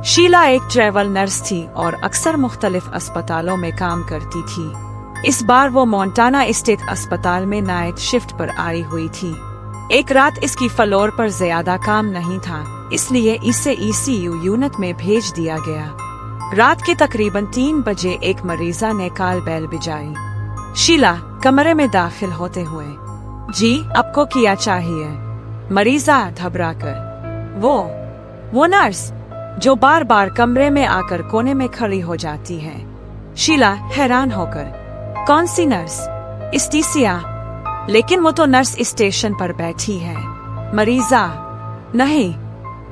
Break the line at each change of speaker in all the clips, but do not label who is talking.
शीला एक travel nurse थी और अक्सर मुख्तलिफ अस्पतालों में काम करती थी। इस बार वो मोंटाना स्टेट अस्पताल में नाइट शिफ्ट पर आई हुई थी। एक रात इसकी फ्लोर पर ज्यादा काम नहीं था, इसलिए इसे ECU यूनिट में भेज दिया गया। रात के तकरीबन 3 बजे एक मरीजा ने कॉल बेल बजाई। शीला कमरे में दाखिल होते हुए, जी आपको क्या चाहिए? मरीजा घबराकर, वो नर्स जो बार बार कमरे में आकर कोने में खड़ी हो जाती है। शीला हैरान होकर, कौन सी नर्स? स्टीसिया, लेकिन वो तो नर्स स्टेशन पर बैठी है। मरीजा, नहीं,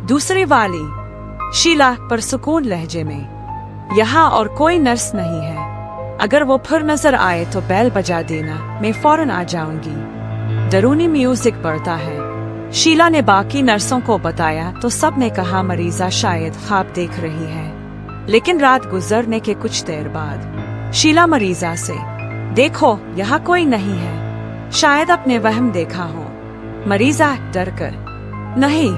दूसरी वाली। शीला पर सुकून लहजे में, यहाँ और कोई नर्स नहीं है। अगर वो फिर नजर आए तो बेल बजा देना, मैं फौरन आ जाऊंगी। दरूनी म्यूजिक बढ़ता है। शीला ने बाकी नर्सों को बताया तो सब ने कहा मरीजा शायद ख्वाब देख रही है। लेकिन रात गुजरने के कुछ देर बाद शीला मरीजा से, देखो यहाँ कोई नहीं है, शायद अपने वहम देखा हो। मरीजा डरकर, नहीं,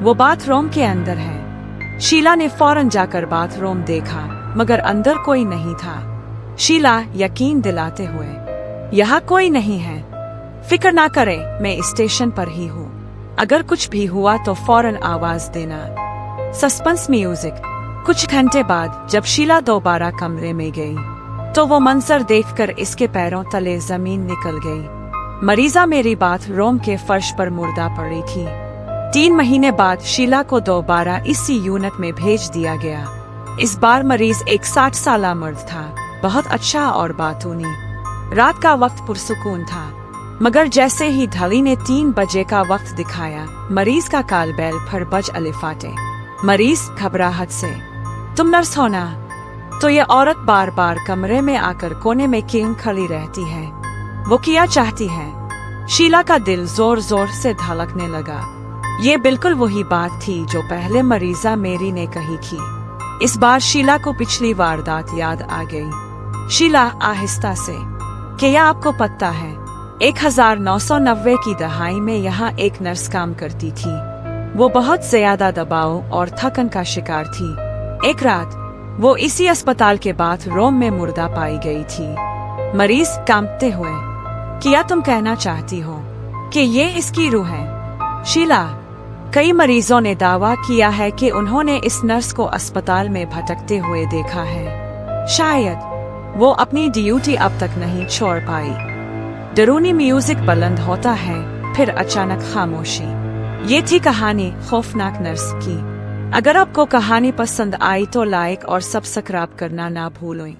वो बाथरूम के अंदर है। शीला ने फौरन जाकर बाथरूम देखा, मगर अंदर कोई नहीं था। शीला यकीन दिलाते हुए, यहाँ कोई नहीं है, फिक्र ना करे, मैं स्टेशन पर ही हूँ। अगर कुछ भी हुआ तो फौरन आवाज देना। Suspense music. कुछ घंटे बाद जब शीला दोबारा कमरे में गई तो वो मंजर देखकर इसके पैरों तले जमीन निकल गई। मरीजा मेरी बाथरूम के फर्श पर मुर्दा पड़ी थी। 3 महीने बाद शीला को दोबारा इसी यूनिट में भेज दिया गया। इस बार मरीज एक 60 साला मर्द था, बहुत अच्छा और बातूनी। रात का वक्त पुरसुकून था, मगर जैसे ही ढली ने 3 बजे का वक्त दिखाया, मरीज का काल बेल फिर बज अलिफाटे। मरीज घबराहट से, तुम नर्स हो ना? तो ये औरत बार बार कमरे में आकर कोने में क्यों खड़ी रहती है? वो क्या चाहती है? शीला का दिल जोर जोर से धड़कने लगा। ये बिल्कुल वही बात थी जो पहले मरीजा मेरी ने कही थी। इस बार शीला को पिछली वारदात याद आ गई। शीला आहिस्ता से, क्या आपको पता है 1990 की दहाई में यहाँ एक नर्स काम करती थी। वो बहुत ज्यादा दबाव और थकन का शिकार थी। एक रात वो इसी अस्पताल के बाथरूम में मुर्दा पाई गई थी। मरीज कांपते हुए, क्या तुम कहना चाहती हो कि ये इसकी रूह है? शीला, कई मरीजों ने दावा किया है कि उन्होंने इस नर्स को अस्पताल में भटकते हुए देखा है। शायद वो अपनी ड्यूटी अब तक नहीं छोड़ पाई। डरूनी म्यूजिक बुलंद होता है, फिर अचानक खामोशी। ये थी कहानी खौफनाक नर्स की। अगर आपको कहानी पसंद आई तो लाइक और सब्सक्राइब करना ना भूलें।